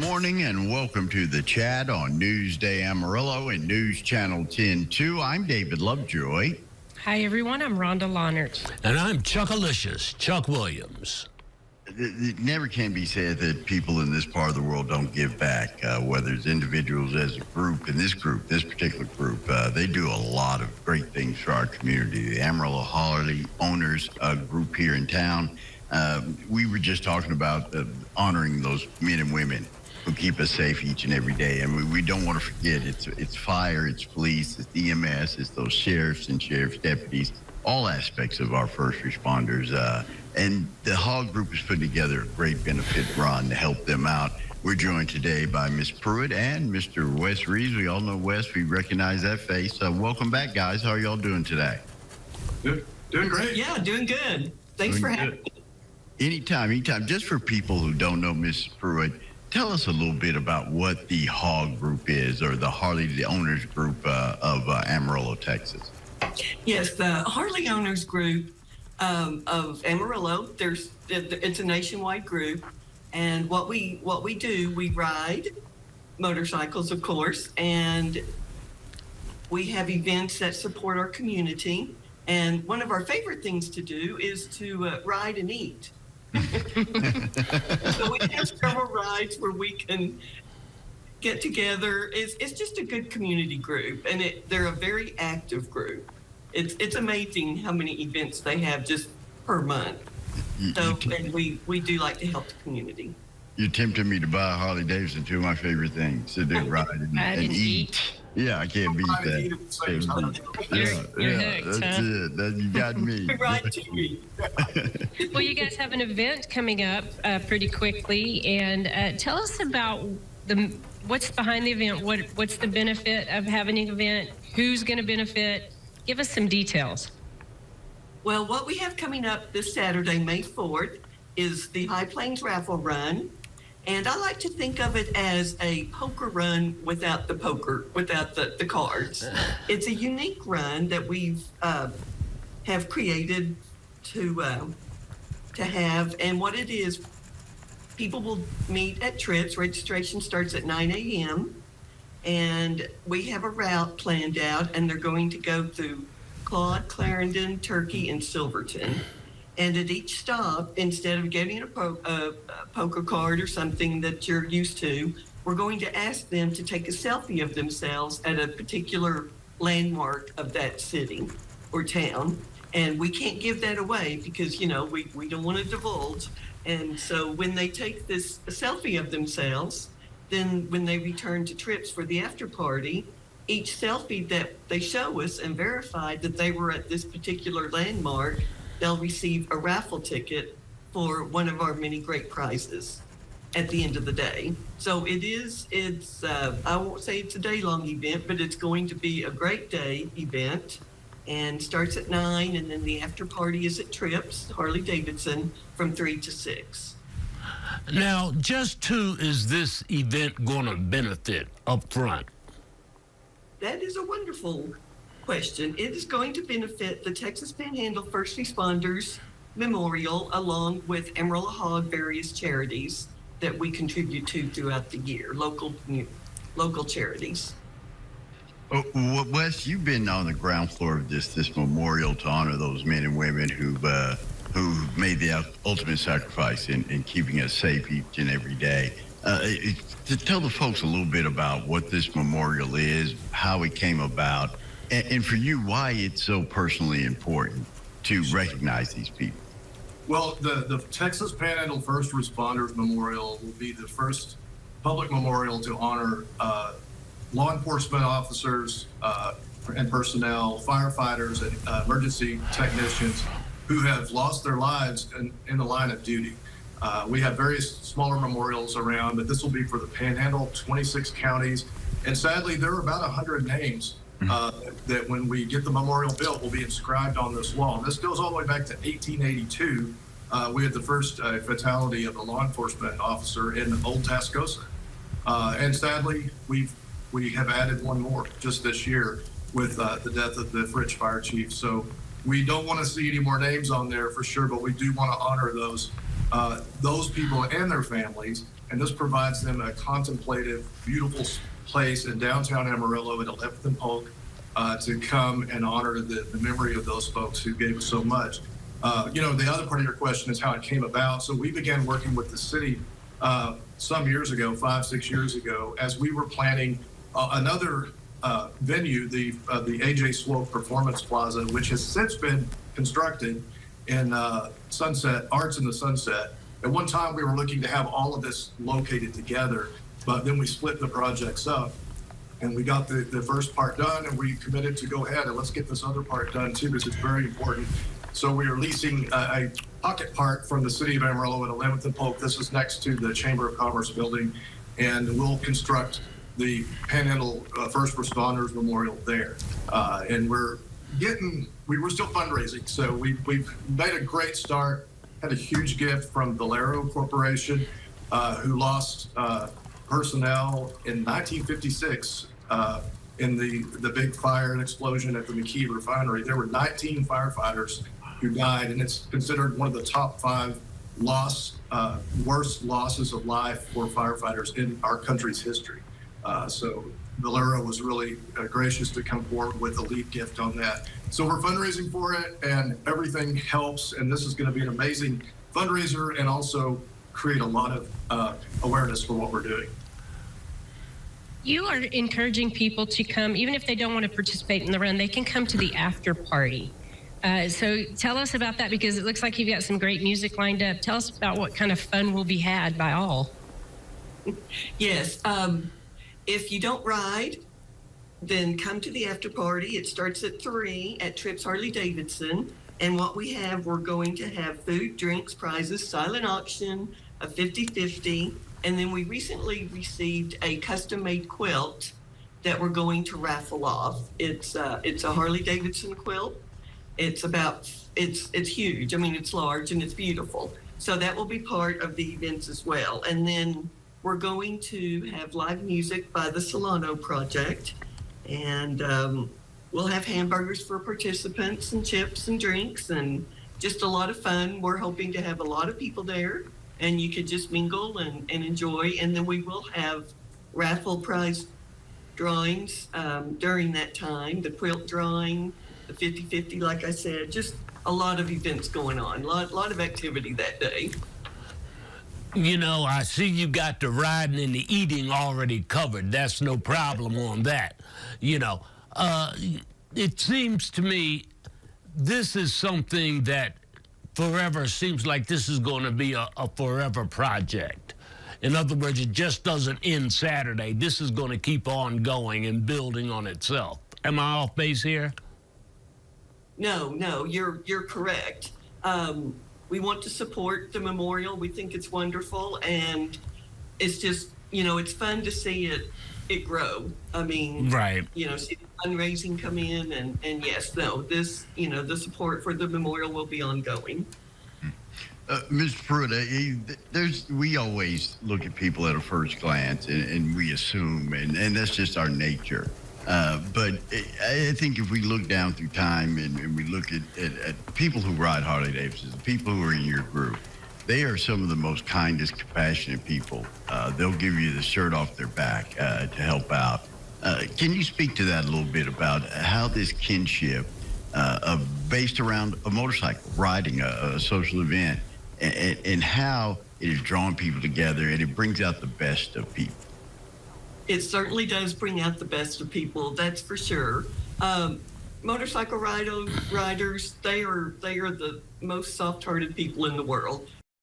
morning and welcome to the chat on Newsday Amarillo and News Channel 10-2. I'm David Lovejoy. Hi, everyone. I'm Rhonda Lahnert. And I'm Chuckalicious, Chuck Williams. It never can be said that people in this part of the world don't give back, whether it's individuals as a group. In this particular group, they do a lot of great things for our community. The Amarillo Harley owners group here in town. We were just talking about honoring those men and women who keep us safe each and every day. And we don't want to forget it's fire, it's police, it's EMS, it's those sheriffs and sheriff's deputies, all aspects of our first responders. And the Hog Group is putting together a great benefit run to help them out. We're joined today by Ms. Pruitt and Mr. Wes Reeves. We all know Wes. We recognize that face. Welcome back, guys. How are y'all doing today? Good. Doing great. Yeah, doing good. Thanks for having me. Anytime. Just for people who don't know Ms. Pruitt, tell us a little bit about what the Hog Group is, or the Harley, the owners group of Amarillo, Texas. Yes, the Harley Owners Group of Amarillo. It's a nationwide group, and what we do, we ride motorcycles, of course, and we have events that support our community. And one of our favorite things to do is to ride and eat. So we have several rides where we can get together. It's just a good community group, and they're a very active group. It's amazing how many events they have just per month. So, and we do like to help the community. You tempted me to buy a Harley Davidson, two of my favorite things to do, ride and eat. Yeah, I can't beat that. You're hooked, that's it. You got me. Ride to eat. Well, you guys have an event coming up pretty quickly, and tell us about what's behind the event. What's the benefit of having an event? Who's going to benefit? Give us some details. Well, what we have coming up this Saturday, May 4th, is the High Plains Raffle Run. And I like to think of it as a poker run without the cards. It's a unique run that we've have created to have. And what it is, people will meet at trips. Registration starts at 9 a.m. And we have a route planned out, and they're going to go through Claude, Clarendon, Turkey, and Silverton. And at each stop, instead of getting a poker card or something that you're used to, we're going to ask them to take a selfie of themselves at a particular landmark of that city or town. And we can't give that away because, we don't want to divulge. And so when they take this selfie of themselves, then when they return to trips for the after party, each selfie that they show us and verify that they were at this particular landmark, they'll receive a raffle ticket for one of our many great prizes at the end of the day. So it's I won't say it's a day-long event, but it's going to be a great day event, and starts at 9, and then the after party is at Trips, Harley Davidson, from 3 to 6. Now, just who is this event going to benefit up front? That is a wonderful question. It is going to benefit the Texas Panhandle First Responders Memorial, along with Amarillo Hog, various charities that we contribute to throughout the year, local charities. Well, Wes, you've been on the ground floor of this memorial to honor those men and women who made the ultimate sacrifice in keeping us safe each and every day. To tell the folks a little bit about what this memorial is, how it came about, and for you, why it's so personally important to recognize these people. Well, the Texas Panhandle First Responders Memorial will be the first public memorial to honor law enforcement officers and personnel, firefighters and emergency technicians who have lost their lives in the line of duty. We have various smaller memorials around, but this will be for the Panhandle, 26 counties. And sadly, there are about 100 names that when we get the memorial built will be inscribed on this wall. And this goes all the way back to 1882. We had the first fatality of a law enforcement officer in Old Tascosa. And sadly, we have added one more just this year with the death of the Fritch fire chief. So we don't want to see any more names on there for sure, but we do want to honor those those people and their families. And this provides them a contemplative, beautiful place in downtown Amarillo at 11th and Polk to come and honor the memory of those folks who gave us so much. The other part of your question is how it came about. So we began working with the city some years ago, 5-6 years ago, as we were planning another venue, the AJ Swope Performance Plaza, which has since been constructed in Sunset, Arts in the Sunset. At one time, we were looking to have all of this located together, but then we split the projects up. And we got the first part done, and we committed to go ahead and let's get this other part done too, because it's very important. So we are leasing a pocket park from the city of Amarillo at 11th and Polk. This is next to the Chamber of Commerce building, and we'll construct the Panhandle First Responders Memorial there. And we're still fundraising, so we've made a great start. Had a huge gift from Valero Corporation, who lost personnel in 1956 in the big fire and explosion at the McKee refinery. There were 19 firefighters who died, and it's considered one of the top 5 worst losses of life for firefighters in our country's history. So Valero was really gracious to come forward with a lead gift on that. So we're fundraising for it, and everything helps, and this is going to be an amazing fundraiser and also create a lot of awareness for what we're doing. You are encouraging people to come, even if they don't want to participate in the run, they can come to the after party. So tell us about that, because it looks like you've got some great music lined up. Tell us about what kind of fun will be had by all. Yes. If you don't ride, then come to the after party. It starts at 3 at Tripp's Harley Davidson. And what we have, we're going to have food, drinks, prizes, silent auction, a 50-50. And then we recently received a custom-made quilt that we're going to raffle off. It's a Harley Davidson quilt. It's huge. I mean, it's large and it's beautiful. So that will be part of the events as well. And then we're going to have live music by the Solano Project. And we'll have hamburgers for participants and chips and drinks and just a lot of fun. We're hoping to have a lot of people there, and you could just mingle and enjoy. And then we will have raffle prize drawings during that time, the quilt drawing, the 50-50, like I said, just a lot of events going on, a lot of activity that day. I see you got the riding and the eating already covered. That's no problem on that. It seems to me this is something that forever seems like this is going to be a forever project. In other words, it just doesn't end Saturday. This is going to keep on going and building on itself. Am I off base here? No, you're correct. We want to support the memorial. We think it's wonderful, and it's just, it's fun to see it grow. I mean, right. See the fundraising come in, and yes, this, the support for the memorial will be ongoing. Mr. Pruitt, we always look at people at a first glance and we assume, and that's just our nature. But I think if we look down through time and we look at people who ride Harley Davidsons, the people who are in your group, they are some of the most kindest, compassionate people. They'll give you the shirt off their back to help out. Can you speak to that a little bit about how this kinship based around a motorcycle, riding a social event, and how it has drawn people together and it brings out the best of people? It certainly does bring out the best of people, that's for sure. Motorcycle riders, they are the most soft-hearted people in the world.